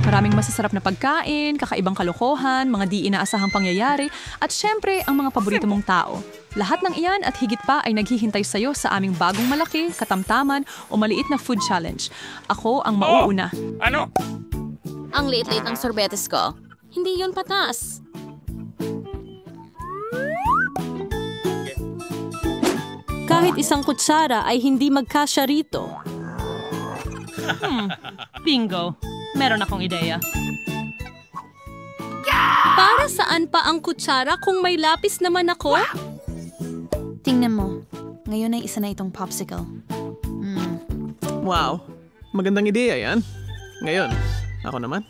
Maraming masasarap na pagkain, kakaibang kalokohan, mga di inaasahang pangyayari, at syempre ang mga paborito mong tao. Lahat ng iyan at higit pa ay naghihintay sa'yo sa aming bagong malaki, katamtaman o maliit na food challenge. Ako ang mauuna. Ano? Ang liit-liit ng sorbetes ko. Hindi yun patas. Kahit isang kutsara ay hindi magkasya rito. Bingo. Meron akong ideya. Para saan pa ang kutsara kung may lapis naman ako? Tingnan mo. Ngayon ay isa na itong popsicle. Wow, magandang ideya yan. Ngayon, ako naman.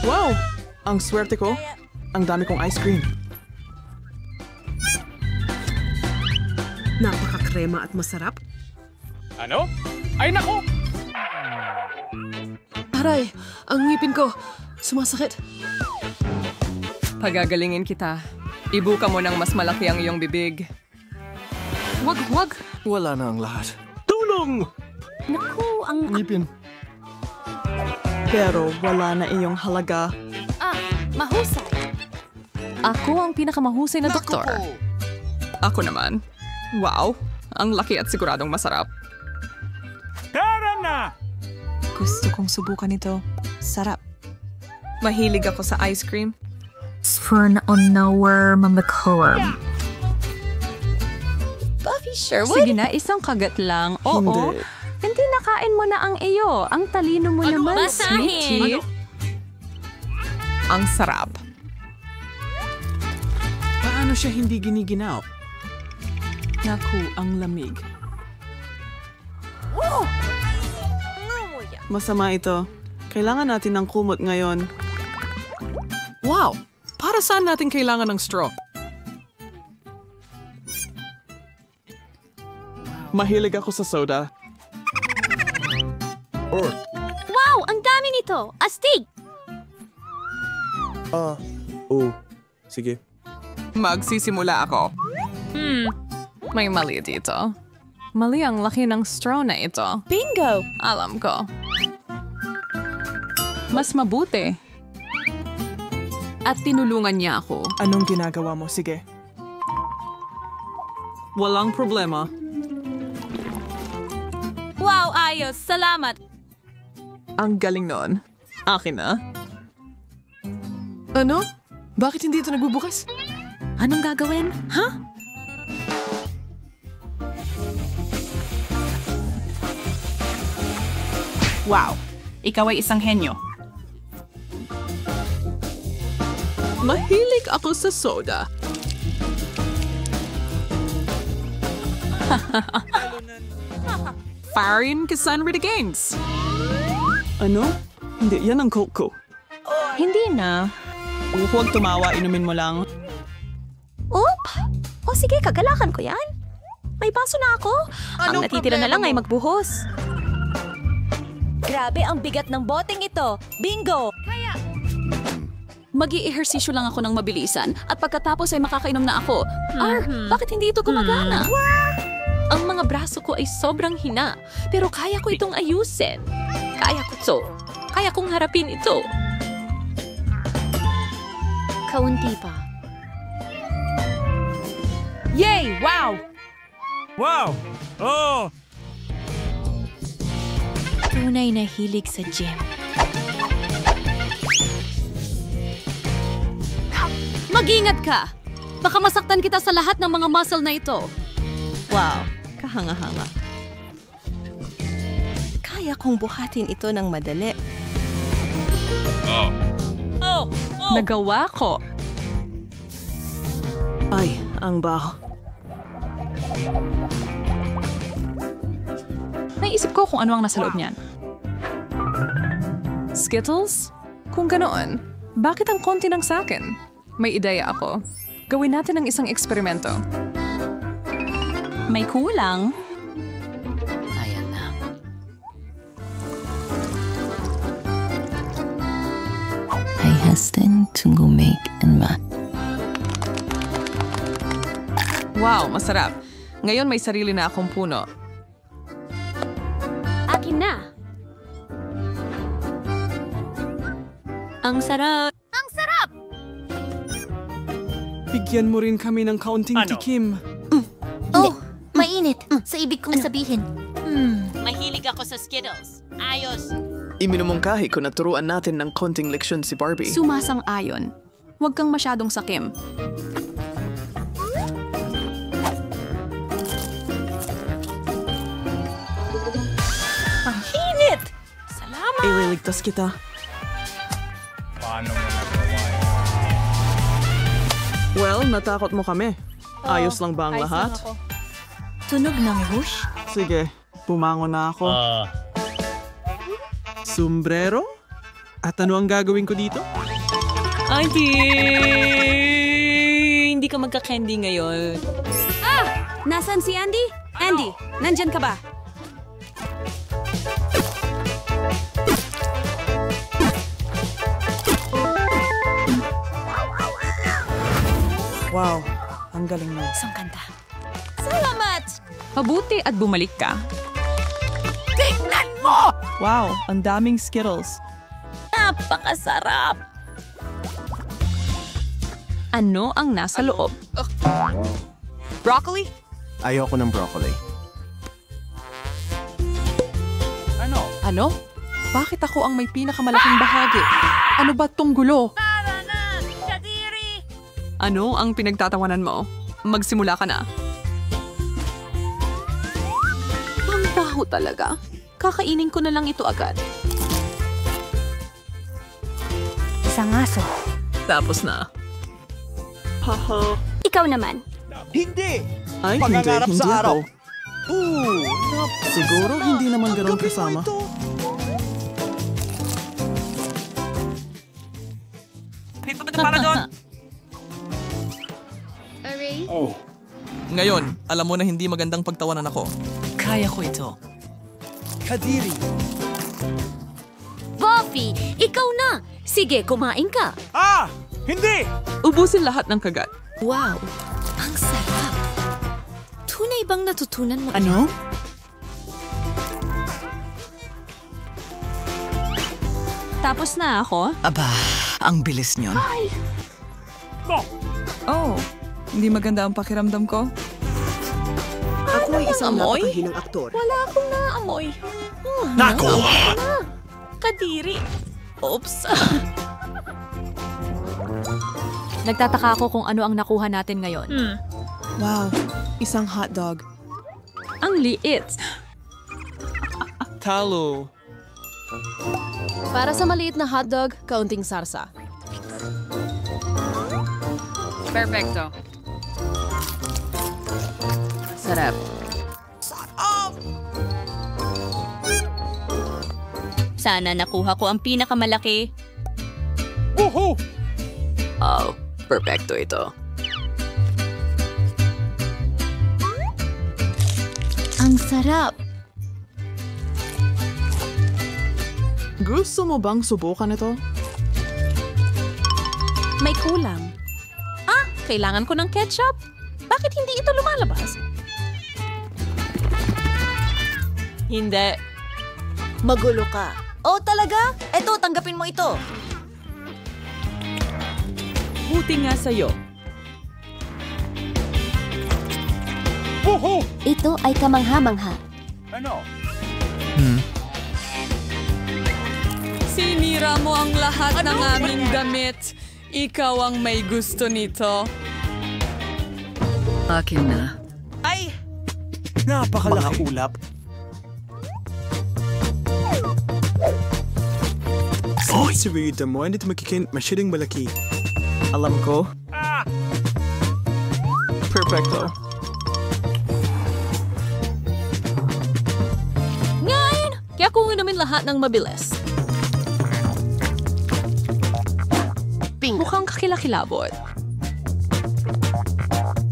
Wow, ang swerte ko. Ang dami kong ice cream. Napakakrema at masarap. Ano? Ay, naku! Aray, ang ngipin ko. Sumasakit. Pagagalingin kita. Ibuka mo ng mas malaki ang iyong bibig. Wag! Wala na ang lahat. Tulong! Naku, ang... Ngipin. Pero wala na iyong halaga. mahusay. Ako ang pinakamahusay na doktor. Ako naman. Wow, ang laki at siguradong masarap. Tara na! Gusto kong subukan ito. Sarap. Mahilig ako sa ice cream. Spoon on nowhere mamakorum. Buffy Sherwood? Sige na, isang kagat lang. Oo. Hindi nakain mo na ang iyo. Ang talino mo naman, Basahin! sweetie. Ang sarap. Paano siya hindi giniginaw? Naku, ang lamig. Masama ito. Kailangan natin ng kumot ngayon. Wow, para saan natin kailangan ng straw? Mahilig ako sa soda. Wow, ang dami nito! Astig! Sige. Magsisimula ako. May mali dito. Mali ang laki ng straw na ito. Bingo! Alam ko. Mas mabuti. At tinulungan niya ako. Anong ginagawa mo? Sige. Walang problema. Wow, ayos! Salamat! Ang galing nun. Akin na. Ano? Bakit hindi ito nagbubukas? Anong gagawin? Ha? Wow, ikaw ay isang henyo. Mahilig ako sa soda. Farin Cassandra Gaines. Ano? Hindi, yan ang coke ko. Hindi na. Huwag tumawa, inumin mo lang. Oop! O sige, kagalakan ko yan. May baso na ako. Ang natitira na lang ay magbuhos. Grabe ang bigat ng boteng ito. Bingo! Mag-i-ehersisyo lang ako ng mabilisan at pagkatapos ay makakainom na ako. Bakit hindi ito gumagana? Ang mga braso ko ay sobrang hina, pero kaya ko itong ayusin. Kaya ko to. Kaya kong harapin ito. Kaunti pa. Yay! Wow! Wow! Oh! Tunay na hilig sa gym. Mag-ingat ka! Baka masaktan kita sa lahat ng mga muscle na ito. Wow, kahanga-hanga. Kaya kong buhatin ito ng madali. Nagawa ko. Ay, ang baho. Naisip ko kung ano ang nasa loob niyan. Skittles? Kung ganoon, bakit ang konti ng sakin? May ideya ako. Gawin natin ang isang eksperimento. May kulang. Ayan na. Hay Heston, tunggu make and ma. Wow, masarap. Ngayon may sarili na akong puno. Akin na. Ang sarap. Bigyan mo rin kami ng kaunting Ano? tikim. Oh, mainit. Sa ibig kong sabihin. Mahilig ako sa Skittles. Ayos. Iminumungkahi ko na turuan natin ng konting leksyon si Barbie. Sumasang-ayon. Huwag kang masyadong sakim. Ililigtas kita. Paano mo nagawa yan? Well, natakot mo kami. Ayos lang ba ang lahat? Tunog ng whoosh. Sige, pumango na ako. Sombrero? At ano ang gagawin ko dito? Hindi ka magka-candy ngayon. Nasaan si Andy? Andy, nandyan ka ba? Wow, ang galing mo. Isang kanta. Salamat! Mabuti at bumalik ka. Wow, ang daming Skittles. Napakasarap. Ano ang nasa loob? Broccoli? Ayoko ng broccoli. Ano? Bakit ako ang may pinakamalaking bahagi? Ano ba tong gulo? Ano ang pinagtatawanan mo? Magsimula ka na. Ang baho talaga. Kakainin ko na lang ito agad. Isang aso. Tapos na. Haha. Ikaw naman. Ay, hindi ako. Siguro hindi naman ganun kasama. Ngayon, alam mo na hindi magandang pagtawanan ako. Kaya ko ito. Buffy, ikaw na! Sige, kumain ka. Hindi! Ubusin lahat ng kagat. Wow, ang sarap. Tunay bang natutunan mo? Ano? Tapos na ako. Aba, ang bilis niyon. Oh, hindi maganda ang pakiramdam ko. Ako ay isang amoy? napakahinang aktor. Wala akong naamoy. Nako! Kadiri. Oops. Nagtataka ako kung ano ang nakuha natin ngayon. Wow, isang hotdog. Ang liit. Talo. Para sa maliit na hotdog, kaunting sarsa. Perfecto. Sarap. Sana nakuha ko ang pinakamalaki. Woohoo! Oh, perfecto ito. Ang sarap. Gusto mo bang subukan ito? May kulang. Kailangan ko ng ketchup. Bakit hindi ito lumalabas? Hindi. Magulo ka. Oh, talaga? Eto, tanggapin mo ito. Buti nga sa'yo. Woohoo! Ito ay kamangha-mangha. Ano? Sinira mo ang lahat ng aming damit. Ikaw ang may gusto nito. Akin na. Napakalaki. Mga ulap. Si Rita mo, hindi makikin masyadong malaki. Alam ko. Perfecto. Ngayon, kaya kung namin lahat ng mabilis. Mukhang kakilakilabot.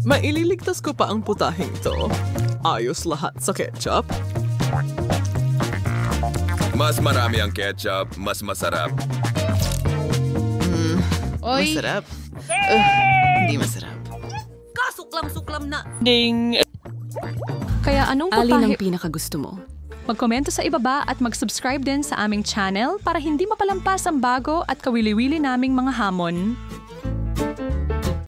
Maililigtas ko pa ang putahing ito. Ayos lahat sa ketchup. Mas marami ang ketchup, mas masarap. Masarap. Hindi masarap. Kasuklam-suklam na. Kaya anong Alin ang putahe? pinakagusto mo? Magkomento sa ibaba at mag-subscribe din sa aming channel para hindi mapalampas ang bago at kawili-wili naming mga hamon.